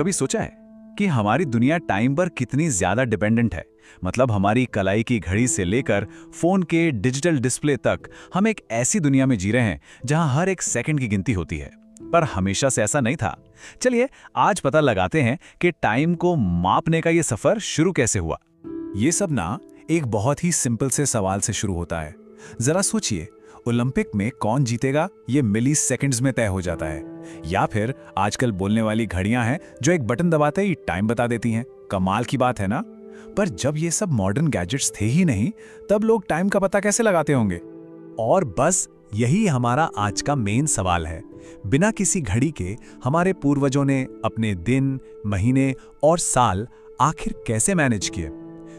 कभी सोचा है कि हमारी दुनिया टाइम पर कितनी ज्यादा डिपेंडेंट है? मतलब हमारी कलाई की घड़ी से लेकर फोन के डिजिटल डिस्प्ले तक हम एक ऐसी दुनिया में जी रहे हैं जहां हर एक सेकंड की गिनती होती है। पर हमेशा से ऐसा नहीं था। चलिए आज पता लगाते हैं कि टाइम को मापने का ये सफर शुरू कैसे हुआ। ये सब ना एक बहुत ही सिंपल से सवाल से शुरू होता है। जरा सोचिए, ओलंपिक में कौन जीतेगा ये मिली सेकंड्स में तय हो जाता है, या फिर आजकल बोलने वाली घड़ियां हैं जो एक बटन दबाते ही टाइम बता देती हैं। कमाल की बात है ना। पर जब ये सब मॉडर्न गैजेट्स थे ही नहीं, तब लोग टाइम का पता कैसे लगाते होंगे? और बस यही हमारा आज का मेन सवाल है। बिना किसी घड़ी के हमारे पूर्वजों ने अपने दिन, महीने और साल आखिर कैसे मैनेज किए?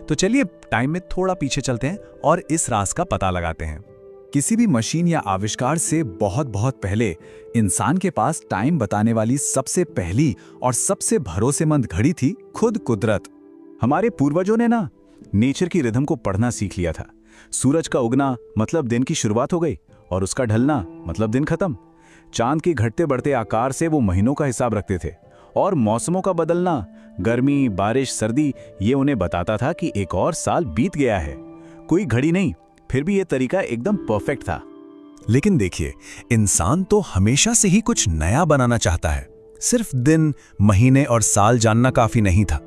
तो चलिए टाइम में थोड़ा पीछे चलते हैं और इस राज का पता लगाते हैं। किसी भी मशीन या आविष्कार से बहुत बहुत पहले इंसान के पास टाइम बताने वाली सबसे पहली और सबसे भरोसेमंद घड़ी थी खुद कुदरत। हमारे पूर्वजों ने ना नेचर की रिदम को पढ़ना सीख लिया था। सूरज का उगना मतलब दिन की शुरुआत हो गई और उसका ढलना मतलब दिन खत्म। चांद के घटते बढ़ते आकार से वो महीनों का हिसाब रखते थे और मौसमों का बदलना, गर्मी, बारिश, सर्दी, ये उन्हें बताता था कि एक और साल बीत गया है। कोई घड़ी नहीं, फिर भी ये तरीका एकदम परफेक्ट था। लेकिन देखिए, इंसान तो हमेशा से ही कुछ नया बनाना चाहता है। सिर्फ दिन, महीने और साल जानना काफी नहीं था।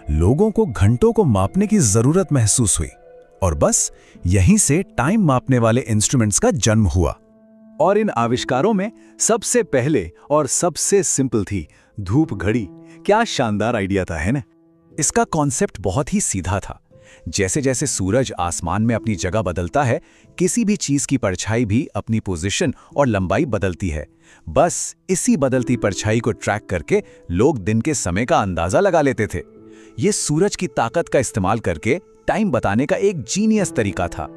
लोगों को घंटों को मापने की जरूरत महसूस हुई और बस यहीं से टाइम मापने वाले इंस्ट्रूमेंट्स का जन्म हुआ। और इन आविष्कारों में सबसे पहले और सबसे सिंपल थी धूप घड़ी। क्या शानदार आइडिया था, है ना? इसका कॉन्सेप्ट बहुत ही सीधा था। जैसे जैसे सूरज आसमान में अपनी जगह बदलता है, किसी भी चीज की परछाई भी अपनी पोजीशन और लंबाई बदलती है। बस इसी बदलती परछाई को ट्रैक करके लोग दिन के समय का अंदाजा लगा लेते थे। ये सूरज की ताकत का इस्तेमाल करके टाइम बताने का एक जीनियस तरीका था।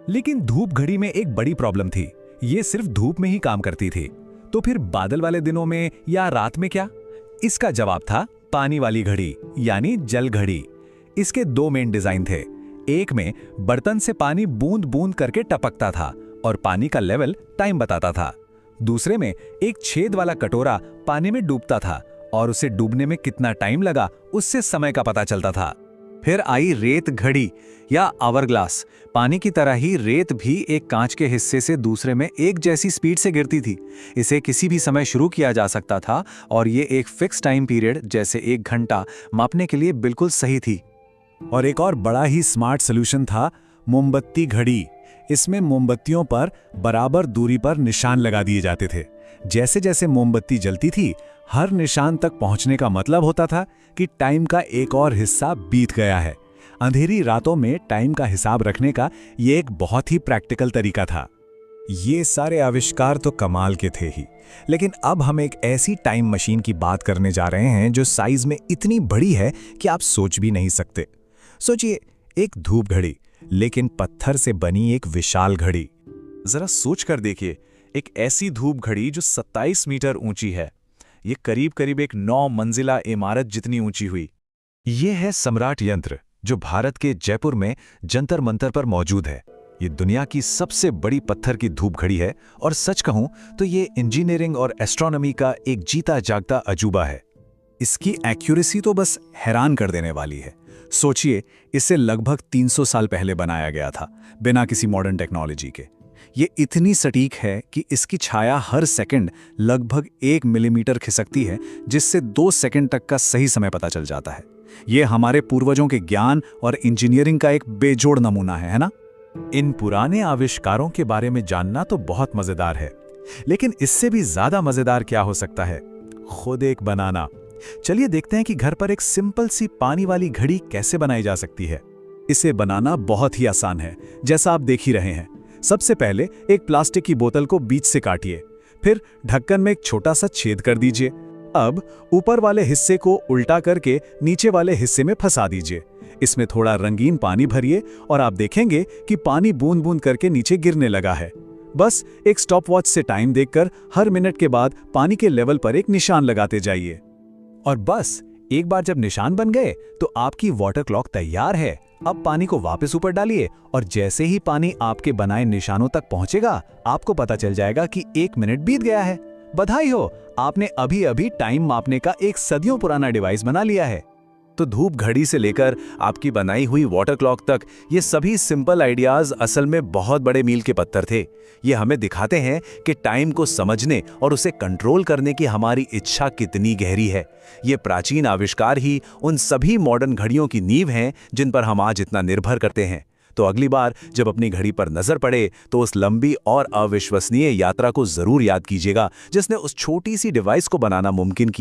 लेकिन धूप घड़ी में एक बड़ी प्रॉब्लम थी। ये सिर्फ धूप में ही काम करती थी। तो फिर बादल वाले दिनों में या रात में क्या? इसका जवाब था पानी वाली घड़ी, यानी जल घड़ी। इसके दो मेन डिजाइन थे। एक में बर्तन से पानी बूंद बूंद करके टपकता था और पानी का लेवल टाइम बताता था। दूसरे में एक छेद वाला कटोरा पानी में डूबता था और उसे डूबने में कितना टाइम लगा उससे समय का पता चलता था। फिर आई रेत घड़ी या आवरग्लास। पानी की तरह ही रेत भी एक कांच के हिस्से से दूसरे में एक जैसी स्पीड से गिरती थी। इसे किसी भी समय शुरू किया जा सकता था और ये एक फिक्स टाइम पीरियड जैसे 1 घंटा मापने के लिए बिल्कुल सही थी। और एक और बड़ा ही स्मार्ट सॉल्यूशन था मोमबत्ती घड़ी। इसमें मोमबत्तियों पर बराबर दूरी पर निशान लगा दिए जाते थे। जैसे जैसे मोमबत्ती जलती थी, हर निशान तक पहुंचने का मतलब होता था कि टाइम का एक और हिस्सा बीत गया है। अंधेरी रातों में टाइम का हिसाब रखने का ये एक बहुत ही प्रैक्टिकल तरीका था। ये सारे आविष्कार तो कमाल के थे ही, लेकिन अब हम एक ऐसी टाइम मशीन की बात करने जा रहे हैं जो साइज में इतनी बड़ी है कि आप सोच भी नहीं सकते। सोचिए, एक धूप घड़ी, लेकिन पत्थर से बनी एक विशाल घड़ी। जरा सोच कर देखिए, एक ऐसी धूप घड़ी जो 27 मीटर ऊंची है। ये करीब करीब एक 9 मंजिला इमारत जितनी ऊंची हुई। ये है सम्राट यंत्र, जो भारत के जयपुर में जंतर मंतर पर मौजूद है। ये दुनिया की सबसे बड़ी पत्थर की धूप घड़ी है और सच कहूं तो ये इंजीनियरिंग और एस्ट्रोनॉमी का एक जीता जागता अजूबा है। इसकी एक्यूरेसी तो बस हैरान कर देने वाली है। सोचिए, इसे लगभग 300 साल पहले बनाया गया था, बिना किसी मॉडर्न टेक्नोलॉजी के। ये इतनी सटीक है कि इसकी छाया हर सेकंड लगभग 1 मिलीमीटर खिसकती है, जिससे 2 सेकंड तक का सही समय पता चल जाता है। ये हमारे पूर्वजों के ज्ञान और इंजीनियरिंग का एक बेजोड़ नमूना है ना? इन पुराने आविष्कारों के बारे में जानना तो बहुत मजेदार है, लेकिन इससे भी ज्यादा मजेदार क्या हो सकता है? खुद एक बनाना। चलिए देखते हैं कि घर पर एक सिंपल सी पानी वाली घड़ी कैसे बनाई जा सकती है। इसे बनाना बहुत ही आसान है, जैसा आप देख ही रहे हैं। सबसे पहले एक प्लास्टिक की बोतल को बीच से काटिए, फिर ढक्कन में एक छोटा सा छेद कर दीजिए। अब ऊपर वाले हिस्से को उल्टा करके नीचे वाले हिस्से में फंसा दीजिए। इसमें थोड़ा रंगीन पानी भरिए और आप देखेंगे कि पानी बूंद बूंद करके नीचे गिरने लगा है। बस एक स्टॉपवॉच से टाइम देखकर हर मिनट के बाद पानी के लेवल पर एक निशान लगाते जाइए। और बस एक बार जब निशान बन गए तो आपकी वाटर क्लॉक तैयार है। अब पानी को वापस ऊपर डालिए और जैसे ही पानी आपके बनाए निशानों तक पहुंचेगा, आपको पता चल जाएगा कि 1 मिनट बीत गया है। बधाई हो, आपने अभी अभी टाइम मापने का एक सदियों पुराना डिवाइस बना लिया है। तो धूप घड़ी से लेकर आपकी बनाई हुई वाटर क्लॉक तक ये सभी सिंपल आइडियाज असल में बहुत बड़े मील के पत्थर थे। ये हमें दिखाते हैं कि टाइम को समझने और उसे कंट्रोल करने की हमारी इच्छा कितनी गहरी है। ये प्राचीन आविष्कार ही उन सभी मॉडर्न घड़ियों की नींव हैं जिन पर हम आज इतना निर्भर करते हैं। तो अगली बार जब अपनी घड़ी पर नजर पड़े तो उस लंबी और अविश्वसनीय यात्रा को जरूर याद कीजिएगा जिसने उस छोटी सी डिवाइस को बनाना मुमकिन किया।